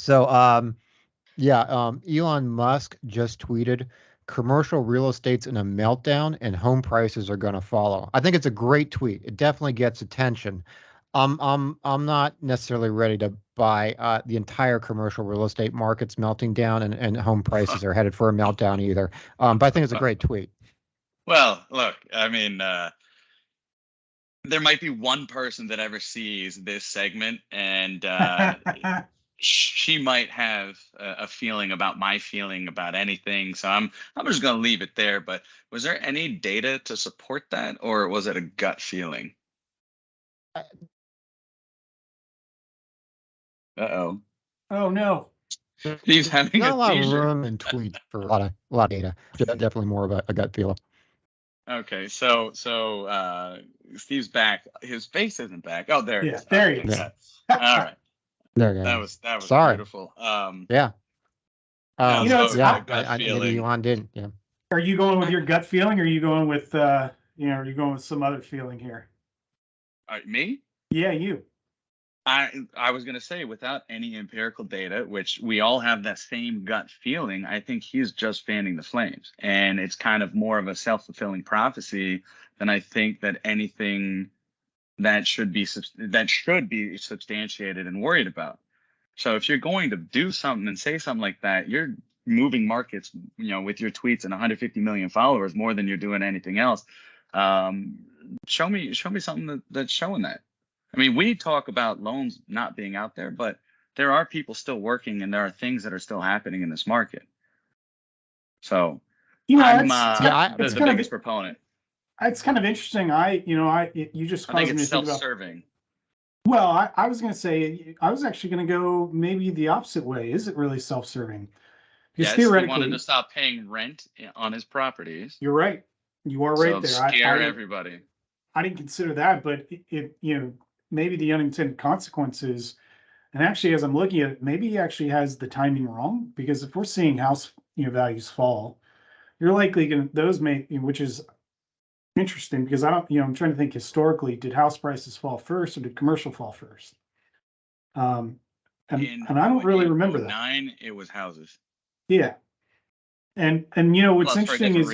So, Elon Musk just tweeted, commercial real estate's in a meltdown and home prices are going to follow. I think it's a great tweet. It definitely gets attention. I'm not necessarily ready to buy the entire commercial real estate market's melting down and home prices are headed for a meltdown either. But I think it's a great tweet. Well, look, I mean, there might be one person that ever sees this segment, and she might have a feeling about my feeling about anything. So I'm just going to leave it there. But was there any data to support that, or was it a gut feeling? Uh-oh. Oh no. He's having Not a a lot of seizure. room and tweets for a lot of data. Definitely more of a gut feel. Okay, so Steve's back. His face isn't back. Oh, there it is. There he is. Yeah. All right. There you That go. was Sorry. beautiful. Yeah. You know, so it's- gut Maybe feeling. Elon didn't. Yeah. Are you going with your gut feeling, or are you going with are you going with some other feeling here? Me? Yeah, you. I was going to say, without any empirical data, which we all have that same gut feeling, I think he's just fanning the flames. And it's kind of more of a self-fulfilling prophecy than I think that anything that should be substantiated and worried about. So if you're going to do something and say something like that, you're moving markets, with your tweets and 150 million followers more than you're doing anything else. Show me something that's showing that. I mean, we talk about loans not being out there, but there are people still working and there are things that are still happening in this market. So I'm the biggest proponent. It's kind of interesting. You just caused me to think about self-serving. Well, I was going to say, I was actually going to go maybe the opposite way. Is it really self-serving? Because theoretically, he wanted to stop paying rent on his properties. You're right. You are right there. Scare everybody. I didn't consider that, but it maybe the unintended consequences. And actually, as I'm looking at it, maybe he actually has the timing wrong, because if we're seeing house values fall, you're likely going to which is interesting, because I'm trying to think historically, did house prices fall first or did commercial fall first? And I don't really remember that. 2009, it was houses. Yeah. And what's interesting is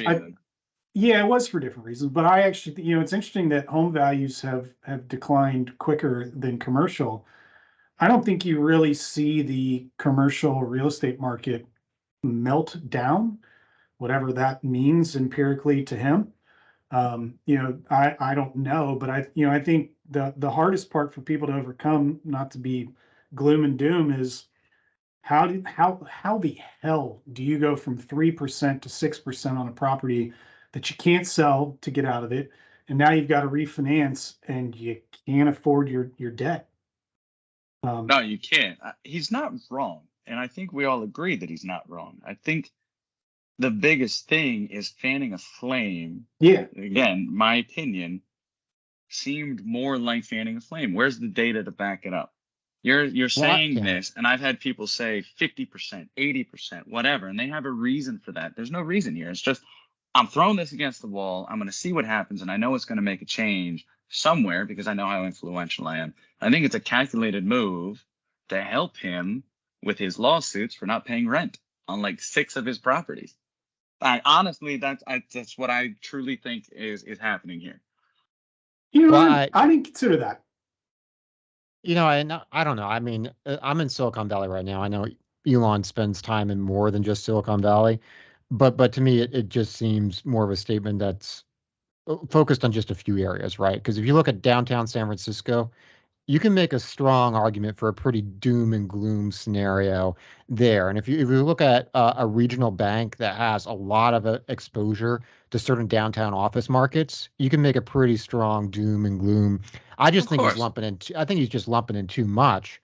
it was for different reasons, but I actually, it's interesting that home values have declined quicker than commercial. I don't think you really see the commercial real estate market melt down, whatever that means empirically to him. I don't know, but I think the hardest part for people to overcome, not to be gloom and doom, is how the hell do you go from 3% to 6% on a property that you can't sell to get out of it, and now you've got to refinance and you can't afford your debt? No, you can't. He's not wrong, and I think we all agree that he's not wrong. I think the biggest thing is fanning a flame. Yeah. Again, my opinion seemed more like fanning a flame. Where's the data to back it up? You're saying this, and I've had people say 50%, 80%, whatever, and they have a reason for that. There's no reason here. It's just, I'm throwing this against the wall. I'm going to see what happens, and I know it's going to make a change somewhere because I know how influential I am. I think it's a calculated move to help him with his lawsuits for not paying rent on like 6 of his properties. Honestly, that's what I truly think is happening here. I didn't consider that. I don't know. I mean, I'm in Silicon Valley right now. I know Elon spends time in more than just Silicon Valley, but to me, it just seems more of a statement that's focused on just a few areas, right? Because if you look at downtown San Francisco, you can make a strong argument for a pretty doom and gloom scenario there. And if you look at a regional bank that has a lot of exposure to certain downtown office markets, you can make a pretty strong doom and gloom. I just think he's lumping in. I think he's just lumping in too much.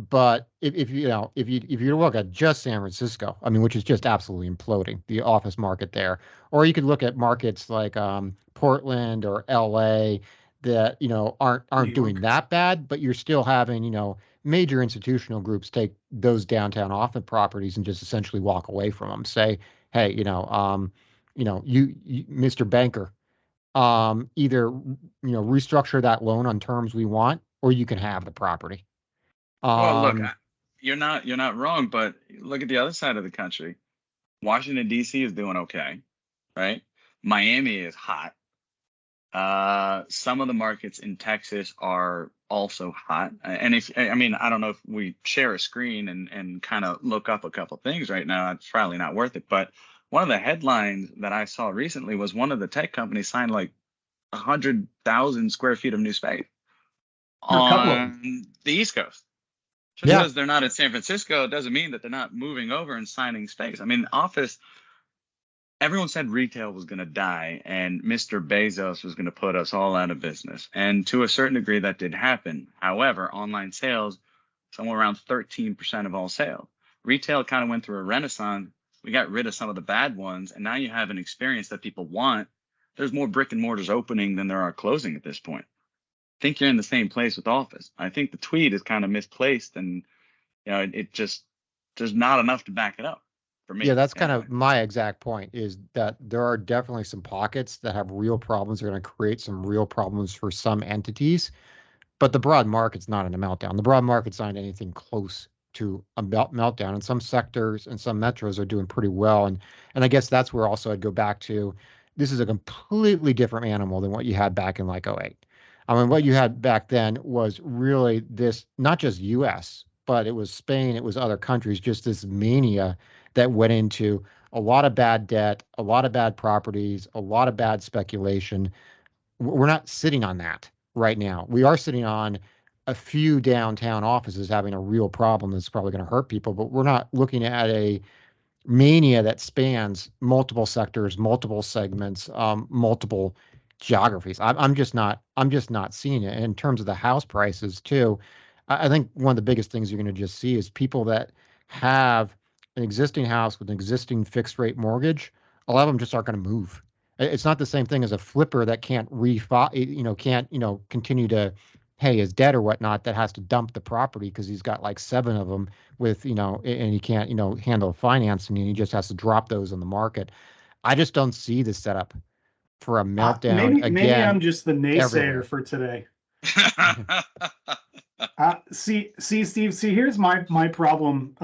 But if you look at just San Francisco, I mean, which is just absolutely imploding, the office market there, or you could look at markets like Portland or LA that aren't doing that bad, but you're still having major institutional groups take those downtown office properties and just essentially walk away from them. Say, hey, you Mr. Banker, either restructure that loan on terms we want, or you can have the property. Well, look, you're not wrong, but look at the other side of the country. Washington, D.C. is doing okay, right? Miami is hot. Some of the markets in Texas are also hot. And I don't know if we share a screen and kind of look up a couple things right now, it's probably not worth it. But one of the headlines that I saw recently was one of the tech companies signed like 100,000 square feet of new space on the East Coast. Just because they're not in San Francisco doesn't mean that they're not moving over and signing space. I mean, office, everyone said retail was going to die and Mr. Bezos was going to put us all out of business. And to a certain degree, that did happen. However, online sales, somewhere around 13% of all sales. Retail kind of went through a renaissance. We got rid of some of the bad ones. And now you have an experience that people want. There's more brick and mortars opening than there are closing at this point. I think you're in the same place with office. I think the tweet is kind of misplaced and it just, there's not enough to back it up. Me, yeah, that's kind of my exact point, is that there are definitely some pockets that have real problems. They're going to create some real problems for some entities, but the broad market's not in a meltdown. The broad market's not anything close to a meltdown, and some sectors and some metros are doing pretty well. And I guess that's where also I'd go back to, this is a completely different animal than what you had back in like '08. I mean, what you had back then was really this, not just US, but it was Spain, it was other countries, just this mania that went into a lot of bad debt, a lot of bad properties, a lot of bad speculation. We're not sitting on that right now. We are sitting on a few downtown offices having a real problem that's probably going to hurt people, but we're not looking at a mania that spans multiple sectors, multiple segments, multiple geographies. I'm just not seeing it. And in terms of the house prices too, I think one of the biggest things you're going to just see is people that have an existing house with an existing fixed rate mortgage. A lot of them just aren't going to move. It's not the same thing as a flipper that can't continue to pay his debt or whatnot, that has to dump the property because he's got like 7 of them with, and he can't, handle financing, and he just has to drop those on the market. I just don't see the setup for a meltdown maybe I'm just the naysayer for today. See, Steve, here's my problem,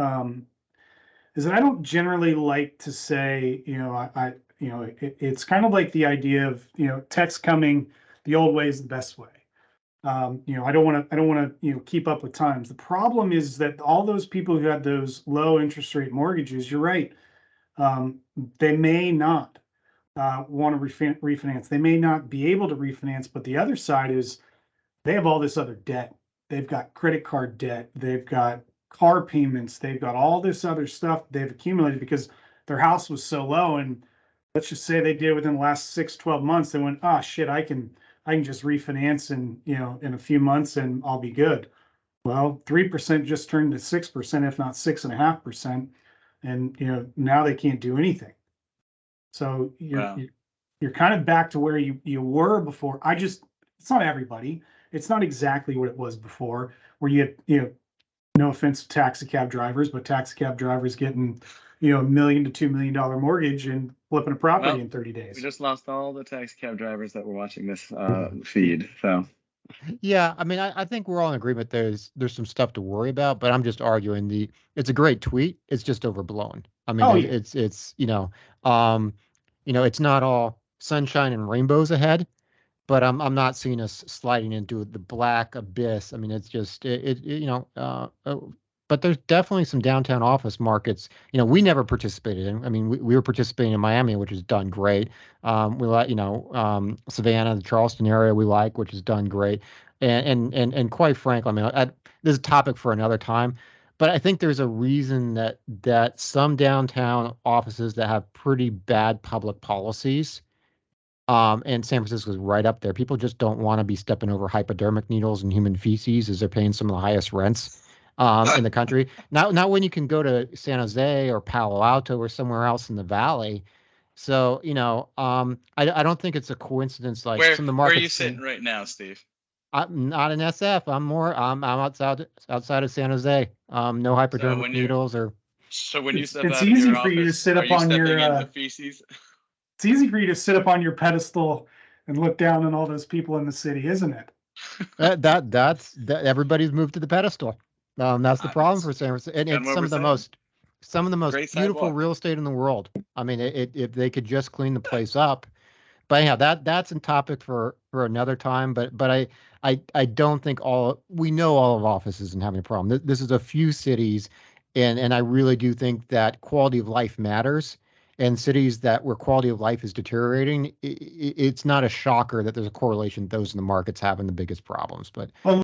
is that I don't generally like to say, it's kind of like the idea of, tech's coming, the old way is the best way. I don't want to, keep up with times. The problem is that all those people who had those low interest rate mortgages, you're right, they may not want to refinance. They may not be able to refinance, but the other side is they have all this other debt. They've got credit card debt. They've got car payments. They've got all this other stuff they've accumulated because their house was so low. And let's just say they did within the last 6-12 months, they went, oh shit, I can just refinance in a few months and I'll be good. Well, 3% just turned to 6%, if not 6.5%. And now they can't do anything. So you're kind of back to where you were before. It's not everybody. It's not exactly what it was before, where you had, no offense to taxi cab drivers, but taxi cab drivers getting, $1 million to $2 million mortgage and flipping a property in 30 days. We just lost all the taxi cab drivers that were watching this feed. So yeah, I mean, I think we're all in agreement. There's some stuff to worry about, but I'm just arguing it's a great tweet. It's just overblown. I mean, it's it's not all sunshine and rainbows ahead, but I'm not seeing us sliding into the black abyss. I mean, it's just but there's definitely some downtown office markets. We never participated in. I mean, we were participating in Miami, which has done great. We like, Savannah, the Charleston area, we like, which has done great. And quite frankly, I mean, this is a topic for another time. But I think there's a reason that some downtown offices that have pretty bad public policies, and San Francisco is right up there. People just don't want to be stepping over hypodermic needles and human feces as they're paying some of the highest rents in the country. Not when you can go to San Jose or Palo Alto or somewhere else in the valley. So, I don't think it's a coincidence. Like some of the markets. Where are you sitting right now, Steve? I'm not in SF. I'm outside of San Jose. No hypodermic needles or. So when you step it's out easy of your for office, you to sit up on your feces. It's easy for you to sit up on your pedestal and look down on all those people in the city, isn't it? That's everybody's moved to the pedestal. That's the problem for San Francisco, and it's some of the most beautiful real estate in the world. I mean, if they could just clean the place up. But anyhow, that's a topic for another time. But I don't think we know all of office isn't having a problem. This is a few cities, and I really do think that quality of life matters. And cities where quality of life is deteriorating, it's not a shocker that there's a correlation those in the markets having the biggest problems. But